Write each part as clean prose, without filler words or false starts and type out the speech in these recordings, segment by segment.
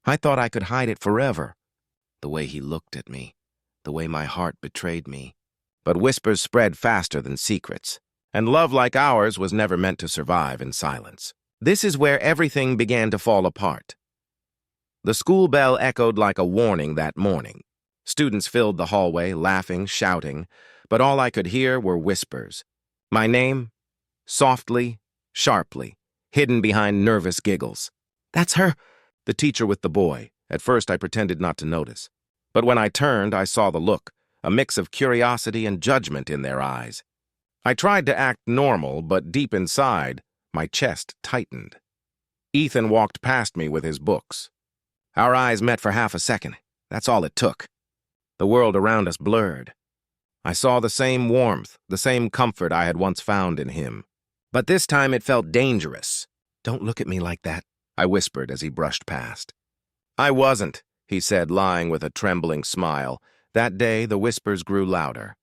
I thought I could hide it forever. The way he looked at me, the way my heart betrayed me. But whispers spread faster than secrets, and love like ours was never meant to survive in silence. This is where everything began to fall apart. The school bell echoed like a warning that morning. Students filled the hallway, laughing, shouting, but all I could hear were whispers. My name, softly, sharply, hidden behind nervous giggles. "That's her," the teacher with the boy. At first I pretended not to notice. But when I turned, I saw the look, a mix of curiosity and judgment in their eyes. I tried to act normal, but deep inside, my chest tightened. Ethan walked past me with his books. Our eyes met for half a second. That's all it took. The world around us blurred. I saw the same warmth, the same comfort I had once found in him. But this time it felt dangerous. "Don't look at me like that," I whispered as he brushed past. "I wasn't," he said, lying with a trembling smile. That day, the whispers grew louder.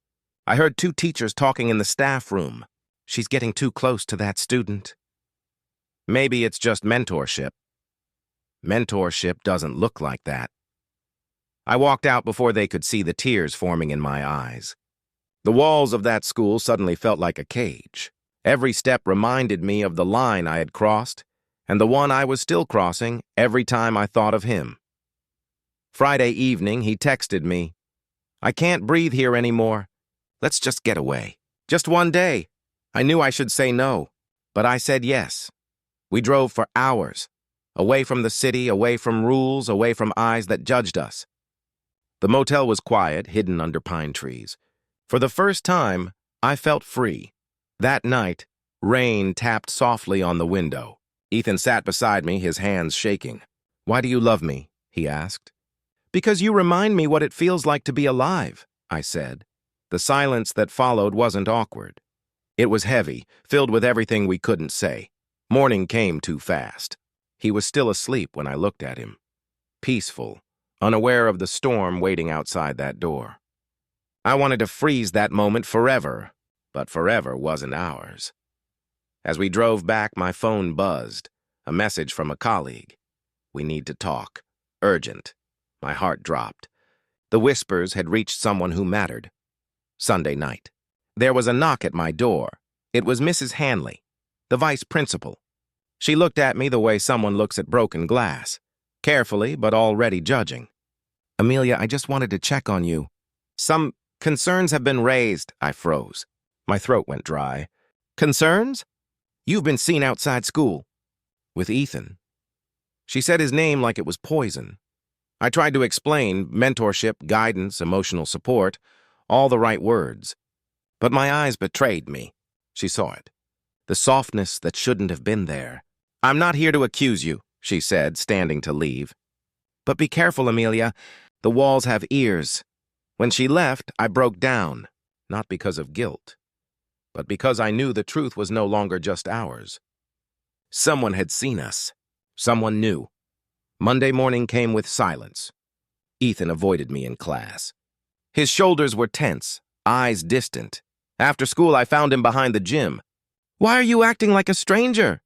I heard two teachers talking in the staff room. "She's getting too close to that student." Maybe it's just mentorship. Mentorship doesn't look like that. I walked out before they could see the tears forming in my eyes. The walls of that school suddenly felt like a cage. Every step reminded me of the line I had crossed, and the one I was still crossing every time I thought of him. Friday evening, he texted me, "I can't breathe here anymore. Let's just get away. Just one day." I knew I should say no, but I said yes. We drove for hours, away from the city, away from rules, away from eyes that judged us. The motel was quiet, hidden under pine trees. For the first time, I felt free. That night, rain tapped softly on the window. Ethan sat beside me, his hands shaking. "Why do you love me?" he asked. "Because you remind me what it feels like to be alive," I said. The silence that followed wasn't awkward. It was heavy, filled with everything we couldn't say. Morning came too fast. He was still asleep when I looked at him. Peaceful, unaware of the storm waiting outside that door. I wanted to freeze that moment forever, but forever wasn't ours. As we drove back, my phone buzzed. A message from a colleague. "We need to talk. Urgent." My heart dropped. The whispers had reached someone who mattered. Sunday night. There was a knock at my door. It was Mrs. Hanley, the vice principal. She looked at me the way someone looks at broken glass, carefully but already judging. "Amelia, I just wanted to check on you." "Some concerns have been raised." I froze. My throat went dry. "Concerns?" "You've been seen outside school." "With Ethan." She said his name like it was poison. I tried to explain mentorship, guidance, emotional support, all the right words. But my eyes betrayed me. She saw it. The softness that shouldn't have been there. "I'm not here to accuse you," she said, standing to leave. "But be careful, Amelia. The walls have ears." When she left, I broke down, not because of guilt, but because I knew the truth was no longer just ours. Someone had seen us. Someone knew. Monday morning came with silence. Ethan avoided me in class. His shoulders were tense, eyes distant. After school, I found him behind the gym. "Why are you acting like a stranger?"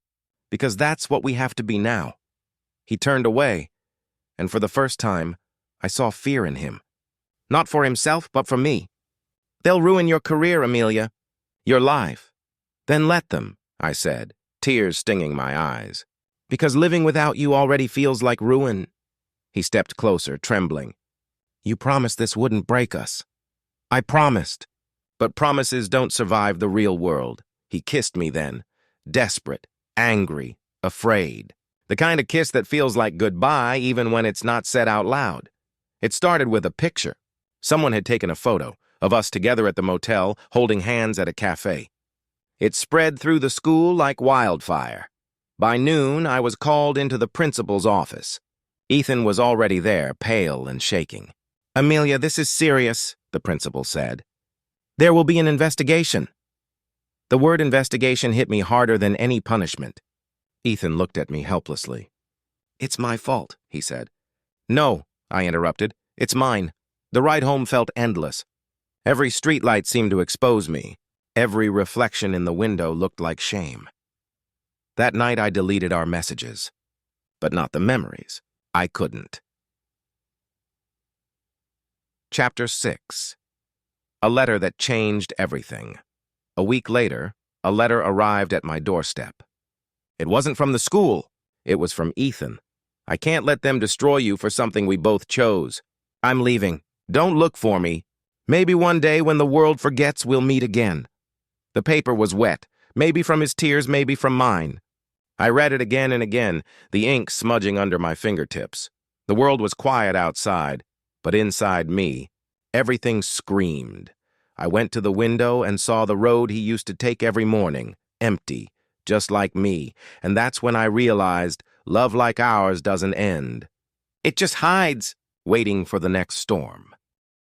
"Because that's what we have to be now." He turned away, and for the first time, I saw fear in him. Not for himself, but for me. "They'll ruin your career, Amelia. Your life." "Then let them," I said, tears stinging my eyes. "Because living without you already feels like ruin." He stepped closer, trembling. "You promised this wouldn't break us." "I promised. But promises don't survive the real world." He kissed me then, desperate, angry, afraid. The kind of kiss that feels like goodbye even when it's not said out loud. It started with a picture. Someone had taken a photo of us together at the motel, holding hands at a cafe. It spread through the school like wildfire. By noon, I was called into the principal's office. Ethan was already there, pale and shaking. "Amelia, this is serious," the principal said. "There will be an investigation." The word investigation hit me harder than any punishment. Ethan looked at me helplessly. "It's my fault," he said. "No," I interrupted. "It's mine." The ride home felt endless. Every streetlight seemed to expose me. Every reflection in the window looked like shame. That night I deleted our messages. But not the memories. I couldn't. Chapter 6. A letter that changed everything. A week later, a letter arrived at my doorstep. It wasn't from the school. It was from Ethan. I can't let them destroy you for something we both chose. I'm leaving. Don't look for me. Maybe one day when the world forgets, we'll meet again. The paper was wet, maybe from his tears, maybe from mine. I read it again and again, the ink smudging under my fingertips. The world was quiet outside, but inside me, everything screamed. I went to the window and saw the road he used to take every morning, empty, just like me, and that's when I realized love like ours doesn't end. It just hides, waiting for the next storm.